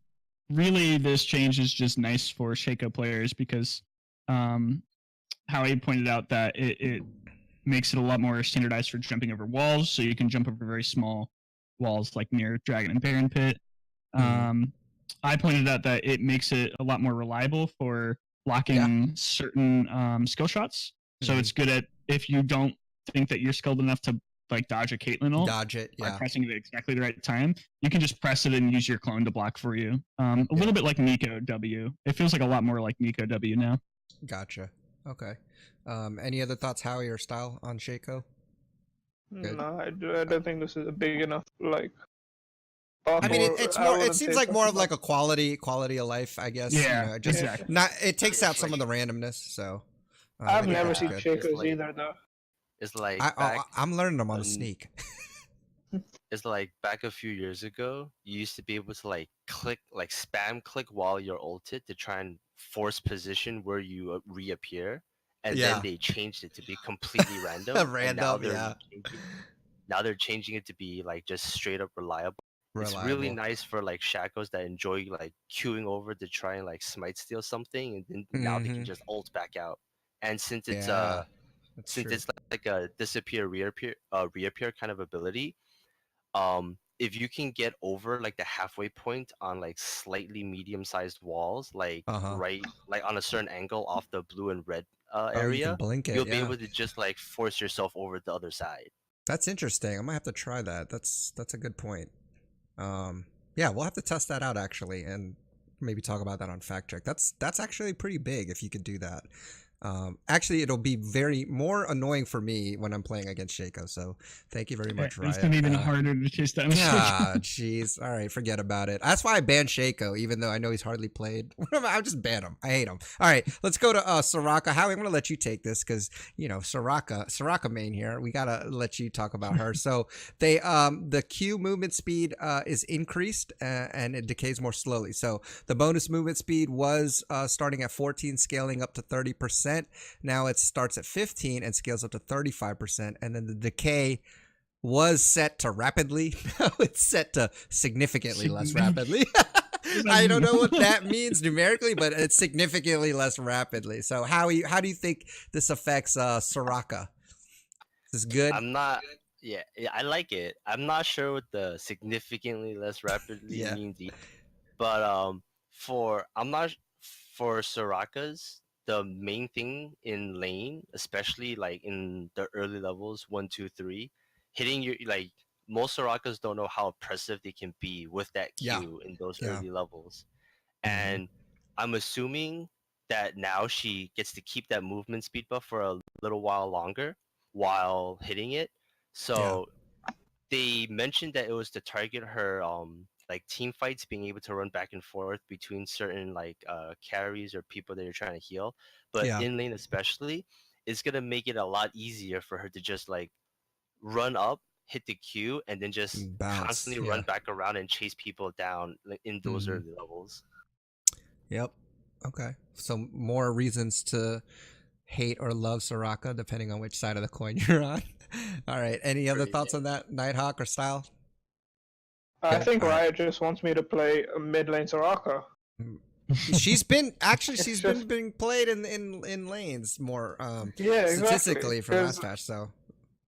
really, this change is just nice for Shaco players because Howie pointed out that it makes it a lot more standardized for jumping over walls, so you can jump over very small walls like near Dragon and Baron Pit. I pointed out that it makes it a lot more reliable for blocking certain skill shots. So it's good at if you don't think that you're skilled enough to like dodge a Caitlyn ult, dodge it, by pressing it at exactly the right time, you can just press it and use your clone to block for you. A little bit like Nico W. It feels like a lot more like Nico W now. Gotcha. Okay. Any other thoughts, Howie or Style, on Shaco? No, I don't think this is a big enough like. I mean, it's more. It seems like more of like a quality of life, I guess. Yeah, you know, just exactly. not. It takes out some of the randomness. So I've never seen Shakos either, though. It's like I'm learning them on the sneak. It's like back a few years ago, you used to be able to like click, like spam click while you're ulted to try and force position where you reappear, and then they changed it to be completely random. Random, now they're changing it to be like just straight up reliable. It's really nice for like Shacos that enjoy like queuing over to try and like smite steal something, and then now they can just ult back out. And since it's it's like a disappear reappear kind of ability, if you can get over like the halfway point on like slightly medium-sized walls, like right like on a certain angle off the blue and red area, you'll be able to just like force yourself over the other side. That's interesting. I might have to try that. That's a good point. Yeah, we'll have to test that out actually, and maybe talk about that on Fact Check. That's actually pretty big if you could do that. Actually, it'll be more annoying for me when I'm playing against Shaco. So thank you very much, Riot. It's gonna be even harder to chase down. Yeah, jeez. All right, forget about it. That's why I banned Shaco, even though I know he's hardly played. I just ban him. I hate him. All right, let's go to Soraka. Howie, I'm gonna let you take this because Soraka main here. We gotta let you talk about her. So they the Q movement speed is increased and it decays more slowly. So the bonus movement speed was starting at 14, scaling up to 30%. Now it starts at 15 and scales up to 35%. And then the decay was set to rapidly. Now it's set to significantly less rapidly. I don't know what that means numerically, but it's significantly less rapidly. So how do you think this affects Soraka? Is this good? Yeah, I like it. I'm not sure what the significantly less rapidly means, but for Soraka's, the main thing in lane, especially like in the early levels 1, 2, 3, hitting your like most Sorakas don't know how oppressive they can be with that Q in those early levels, and I'm assuming that now she gets to keep that movement speed buff for a little while longer while hitting it. So they mentioned that it was to target her like team fights, being able to run back and forth between certain like carries or people that you're trying to heal. But in lane especially, it's gonna make it a lot easier for her to just like run up, hit the Q, and then just constantly run back around and chase people down in those early levels. Yep. Okay. So more reasons to hate or love Soraka, depending on which side of the coin you're on. All right. Any other thoughts on that, Nighthawk or Style? I think Riot just wants me to play a mid lane Soraka. She's been being played in lanes more statistically for last patch. So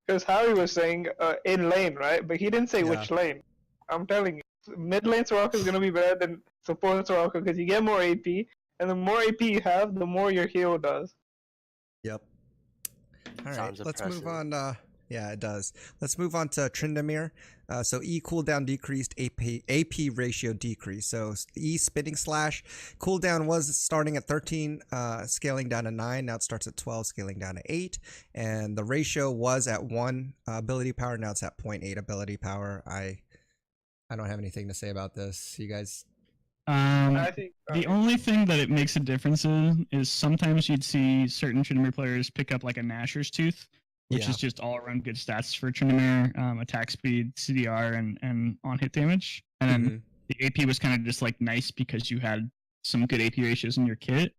because Harry was saying in lane, right? But he didn't say which lane. I'm telling you, mid lane Soraka is gonna be better than support Soraka because you get more AP, and the more AP you have, the more your hero does. Yep. All right, let's move on. Yeah, it does. Let's move on to Tryndamere. So E cooldown decreased, AP ratio decreased. So E spinning slash cooldown was starting at 13, scaling down to 9. Now it starts at 12, scaling down to 8. And the ratio was at 1 ability power. Now it's at 0.8 ability power. I don't have anything to say about this. You guys I think The only thing that it makes a difference in is sometimes you'd see certain Tryndamere players pick up like a Nashor's Tooth, which is just all around good stats for Tryndamere, attack speed, CDR, and on hit damage. And then the AP was kind of just like nice because you had some good AP ratios in your kit.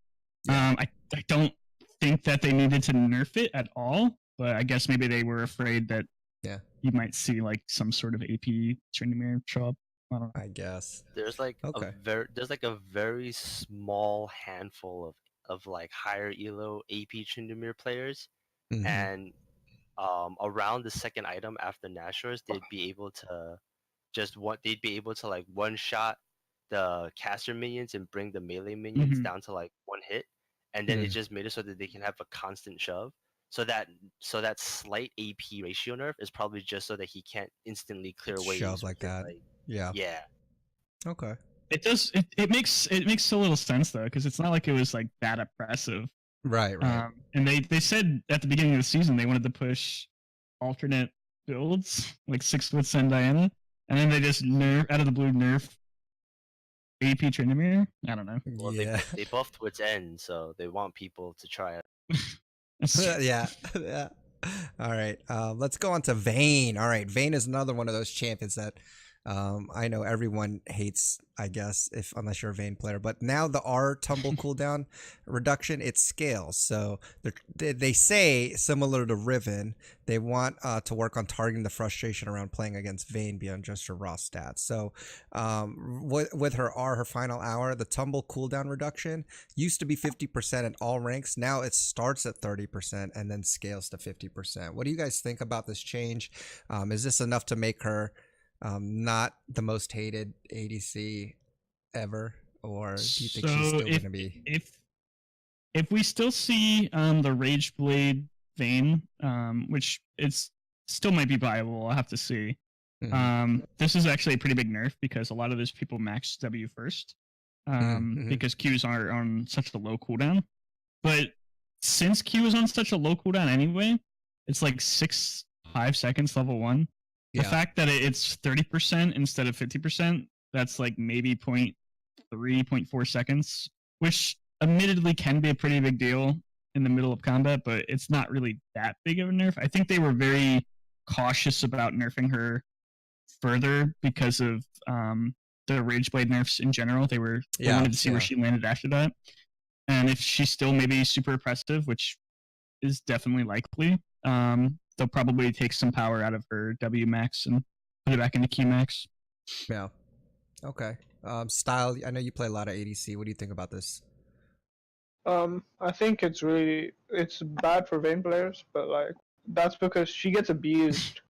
I don't think that they needed to nerf it at all, but I guess maybe they were afraid that you might see like some sort of AP Tryndamere show up. I don't know. I guess There's like a very small handful of like higher elo AP Tryndamere players, and around the second item after Nashor's, they'd be able to like one shot the caster minions and bring the melee minions down to like one hit, and then it just made it so that they can have a constant shove. So that slight AP ratio nerf is probably just so that he can't instantly clear waves. Shove like that. Yeah. Okay. It does. It makes a little sense though, because it's not like it was like that oppressive. Right. And they said at the beginning of the season they wanted to push alternate builds like 6-foot and Diana, and then they just out of the blue nerf AP Tryndamere. I don't know. Well, they buffed Wit's End, so they want people to try it. Yeah. All right. Let's go on to Vayne. All right. Vayne is another one of those champions that I know everyone hates, I guess, unless you're a Vayne player. But now the R tumble cooldown reduction, it scales. So they say, similar to Riven, they want to work on targeting the frustration around playing against Vayne beyond just her raw stats. So with her R, her final hour, the tumble cooldown reduction used to be 50% at all ranks. Now it starts at 30% and then scales to 50%. What do you guys think about this change? Is this enough to make her not the most hated ADC ever, or do you think she's still going to be? If we still see the Rage Blade Vayne, which still might be viable, I'll have to see. This is actually a pretty big nerf because a lot of those people max W first, because Qs are on such a low cooldown. But since Q is on such a low cooldown anyway, it's like 5 seconds level 1. The fact that it's 30% instead of 50%, that's like maybe 0.3, 0.4 seconds, which admittedly can be a pretty big deal in the middle of combat, but it's not really that big of a nerf. I think they were very cautious about nerfing her further because of the Rageblade nerfs in general. They wanted to see where she landed after that. And if she's still maybe super oppressive, which is definitely likely, they'll probably take some power out of her W max and put it back into Q max. Yeah. Okay. Style, I know you play a lot of ADC. What do you think about this? I think it's bad for Vayne players, but like that's because she gets abused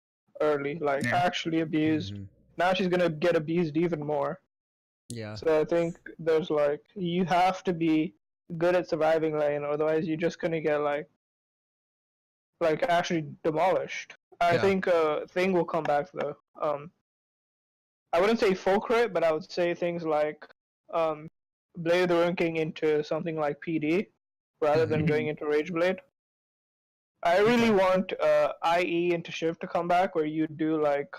early, like actually abused. Now she's gonna get abused even more. Yeah. So I think there's like you have to be good at surviving lane, otherwise you're just gonna get like actually demolished. I think thing will come back though. I wouldn't say full crit, but I would say things like Blade of the Ruined King into something like PD rather than going into Rageblade. I really want IE into Shift to come back, where you do like.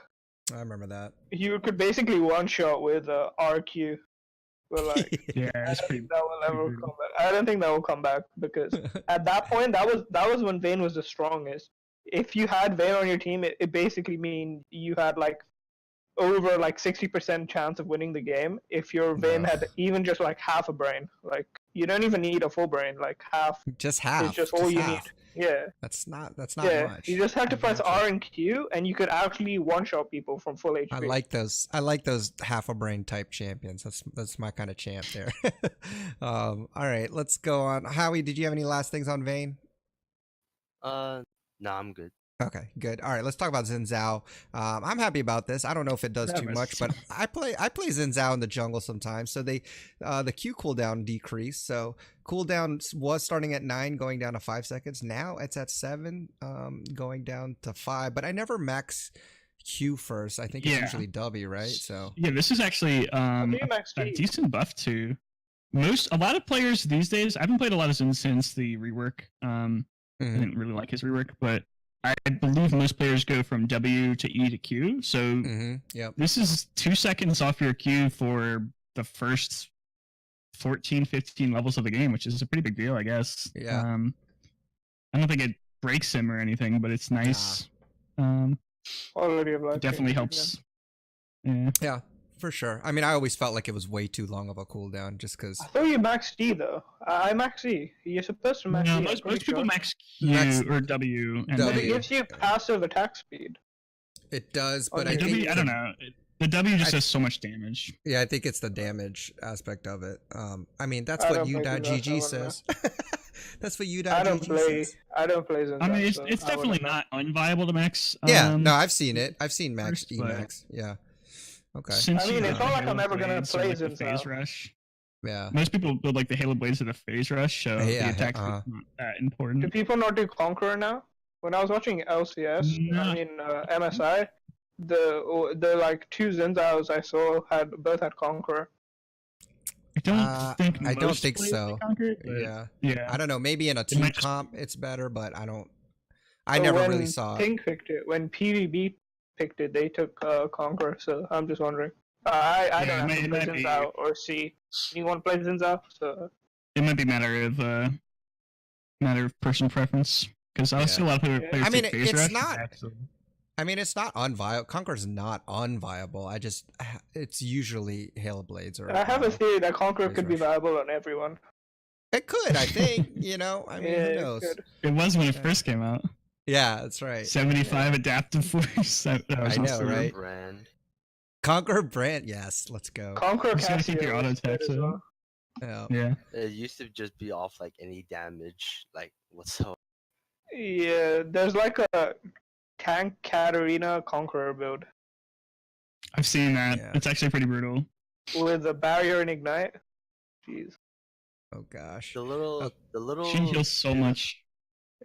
I remember that. You could basically one shot with RQ. But like, I don't think that will ever come back. I don't think that will come back because at that point, that was when Vayne was the strongest. If you had Vayne on your team, it basically mean you had like over like 60% chance of winning the game. If your Vayne had even just like half a brain, like you don't even need a full brain, like half. Just half. It's just all you need. Yeah. That's not much. You just have to press R and Q, and you could actually one-shot people from full HP. I like those half a brain type champions. That's my kind of champ there. All right, let's go on. Howie, did you have any last things on Vayne? No, I'm good. Okay, good. All right, let's talk about Xin Zhao. I'm happy about this. I don't know if it does too much, but I play Xin Zhao in the jungle sometimes. So the Q cooldown decreased. So cooldown was starting at 9, going down to 5 seconds. Now it's at 7, going down to 5. But I never max Q first. I think it's usually W, right? So this is actually a decent buff too. A lot of players these days. I haven't played a lot of Xin since the rework. I didn't really like his rework, but I believe most players go from W to E to Q. So this is 2 seconds off your Q for the first 14, 15 levels of the game, which is a pretty big deal, I guess. Yeah. I don't think it breaks him or anything, but it's nice. Quality of life It definitely helps. Yeah. Yeah, for sure. I mean, I always felt like it was way too long of a cooldown just because. I thought you max D though. I max E. You're supposed to max No, E. most people max Q Max or W. And But it W. gives you passive attack speed. It does, but Okay. I think I don't know. The W just does so much damage. Yeah, I think it's the damage aspect of it. I mean, that's I what don't play u.gg Zinzao, says. That's what u.gg I don't play. says. I don't play Zinzao. I mean, so it's I definitely wouldn't know. not unviable to max. Yeah, no, I've seen it. I've seen max first, E but- max. Yeah. Okay. Since I mean, you it's have not like Halo I'm ever gonna Blades or, play like, the Zinzao. phase rush. Yeah. Most people build like the Halo Blades or the phase rush, so Yeah, the attack uh-huh. is not that important. Do people not do Conqueror now? When I was watching LCS, No. MSI, the like 2 Zinzaos I saw both had Conqueror. I don't think. I don't most think players so. conquer it, but Yeah. yeah. I don't know. Maybe in a It team might just- comp, it's better, but I don't. I But never when really saw it. Pink picked it. When PvB picked it, they took Conqueror. So I'm just wondering. I Yeah, don't have it to play might be- Zinzao or C. You want to play Zinzao? So It might be matter of personal preference because I see a lot of players I mean, take phase it's rush. not- Absolutely. I mean, it's not unviable. Conqueror's not unviable. It's usually Halo Blades or. I have a theory that Conqueror Phase could be rush. viable on everyone. It could, I think. I mean, Yeah, who it knows? could. It was when it Yeah. first came out. Yeah, that's right. 75 adaptive force. That was I know, awesome. right? Brand. Conqueror Brand, yes, let's go. Conqueror Just gotta keep Cassio your auto is good attacks as in. well. Yeah. Yeah. It used to just be off like any damage, like whatsoever. Yeah, there's like a tank Katarina Conqueror build I've seen that. Yeah. It's actually pretty brutal. with a barrier and ignite. Jeez. Oh gosh. The little, the little, She heals so much.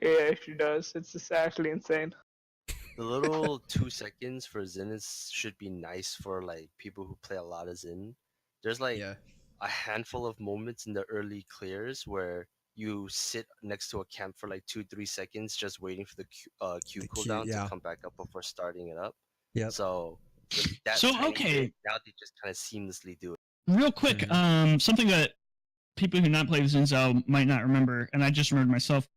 Yeah, she does. It's just actually insane. the little 2 seconds for Zen should be nice for like people who play a lot of Zen. There's like Yeah. a handful of moments in the early clears where you sit next to a camp for like 2-3 seconds just waiting for the Q The Q, cooldown yeah. to come back up before starting it up. Yep. So with that So, tiny okay. bit, now they just kind of seamlessly do it. Real quick, something that people who not play Zinzao might not remember, and I just remembered myself.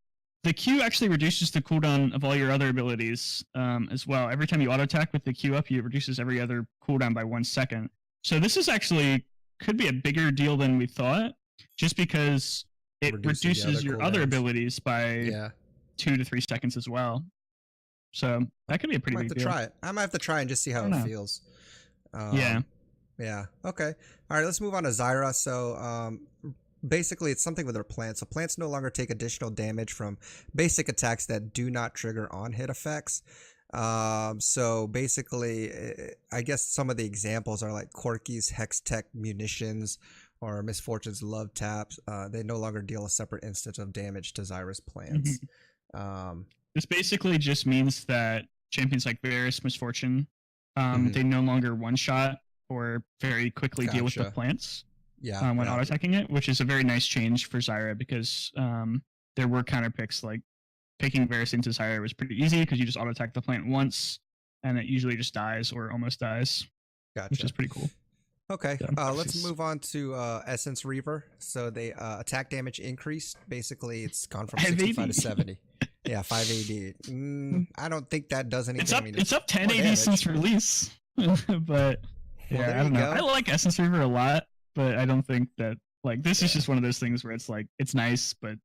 The Q actually reduces the cooldown of all your other abilities as well. Every time you auto attack with the Q up, it reduces every other cooldown by 1 second. So this is actually could be a bigger deal than we thought, just because it Reducing the reduces other your other cooldowns. abilities by Yeah. 2 to 3 seconds as well. So that could be a I pretty might have big to deal. try it. I might have to try and just see how I it don't know. feels. Yeah. Yeah. Okay. All right. Let's move on to Zyra. So, basically, it's something with her plants. So, plants no longer take additional damage from basic attacks that do not trigger on-hit effects. So basically, I guess some of the examples are like Corky's Hex Tech Munitions or Misfortune's Love Taps. They no longer deal a separate instance of damage to Zyra's plants. This basically just means that champions like Varus, Misfortune, they no longer one-shot or very quickly deal with the Gotcha. plants Yeah. when yeah. auto-attacking it, which is a very nice change for Zyra because there were counter picks like picking Varus into Zyra was pretty easy because you just auto-attack the plant once and it usually just dies or almost dies, which Gotcha. is pretty cool. Okay, Yeah. let's move on to Essence Reaver. So they attack damage increased. Basically, it's gone from 65 to 70. Yeah, 5 AD. I don't think that does anything. It's up, I mean, it's up 10 more AD damage. since release, but yeah, there I don't you know. go. I like Essence Reaver a lot, but I don't think that like this is Yeah. just one of those things where it's like it's nice, but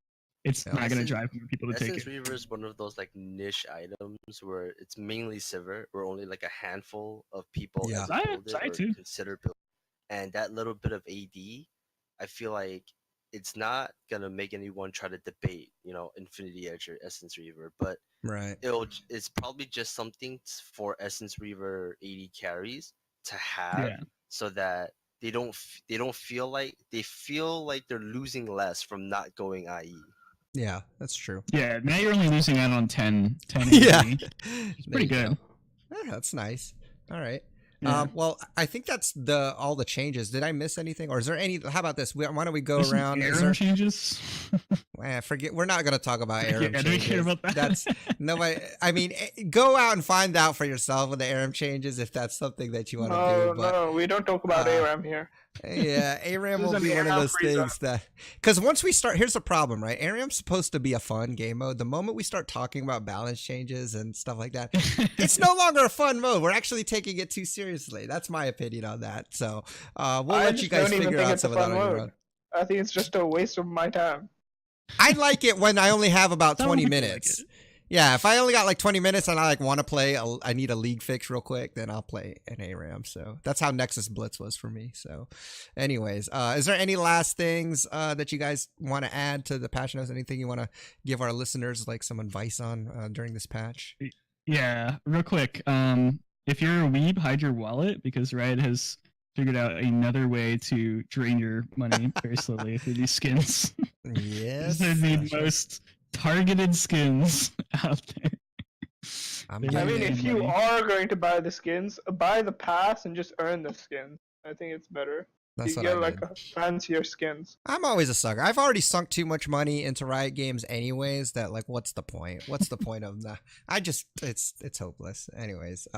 it's Yeah. not going to Essence- drive more people to take Essence it. Reaver is one of those like niche items where it's mainly Sivir, where only like a handful of people Yeah. ever build it Zaya or too. consider build. And that little bit of AD, I feel like it's not gonna make anyone try to debate, Infinity Edge or Essence Reaver, but Right. it's probably just something for Essence Reaver AD carries to have, Yeah. so that they don't feel like they're losing less from not going IE. Yeah, that's true. Yeah, now you're only losing out on 10 Yeah. AD. It's pretty good. Yeah, that's nice. All right. Yeah. Well, I think that's all the changes. Did I miss anything, or is there any? How about this? Why don't we go There's some around? Is arrow there? changes. Forget. We're not going to talk about Aram Yeah, do we changes. care about that? That's nobody. I mean, go out and find out for yourself with the Aram changes if that's something that you want to No, do. But no, we don't talk about ARAM here. Yeah, ARAM will This is be an one of ARAM those free zone. things that, because once we start, here's the problem, right? ARAM's supposed to be a fun game mode. The moment we start talking about balance changes and stuff like that, it's no longer a fun mode. We're actually taking it too seriously. That's my opinion on that. So we'll I let just you guys don't even figure think out it's a some of that fun on your mode. own. I think it's just a waste of my time. I like it when I only have about Sounds 20 like minutes. it. Yeah, if I only got like 20 minutes and I like want to play, I need a league fix real quick, then I'll play an ARAM. So that's how Nexus Blitz was for me. So anyways, is there any last things that you guys want to add to the patch notes? Anything you want to give our listeners like some advice on during this patch? Yeah, real quick. If you're a weeb, hide your wallet because Riot has figured out another way to drain your money very slowly through these skins. Yes. They're the most targeted skins out there. I'm They're getting I mean, it. if you are going to buy the skins, buy the pass and just earn the skins. I think it's better. That's You what get I like did. fancier skins. I'm always a sucker. I've already sunk too much money into Riot games anyways that like what's the point? What's the point of that? I just it's hopeless. Anyways,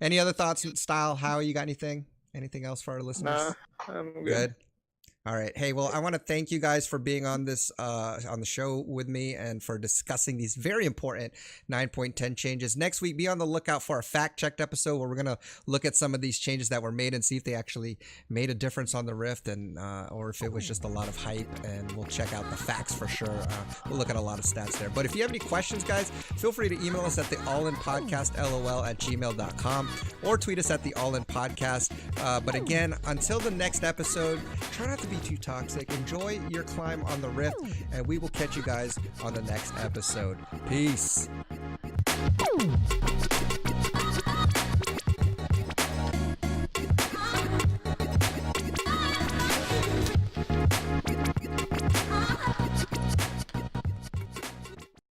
any other thoughts Style? How you got anything? Anything else for our listeners? Nah, I'm good. Good. All right. Hey, well, I want to thank you guys for being on this on the show with me and for discussing these very important 9.10 changes. Next week, be on the lookout for a fact-checked episode where we're gonna look at some of these changes that were made and see if they actually made a difference on the Rift and or if it was just a lot of hype. And we'll check out the facts for sure. We'll look at a lot of stats there. But if you have any questions, guys, feel free to email us at the allinpodcast@gmail.com or tweet us at the allinpodcast. But again, until the next episode, try not to be too toxic. Enjoy your climb on the Rift, and we will catch you guys on the next episode. Peace.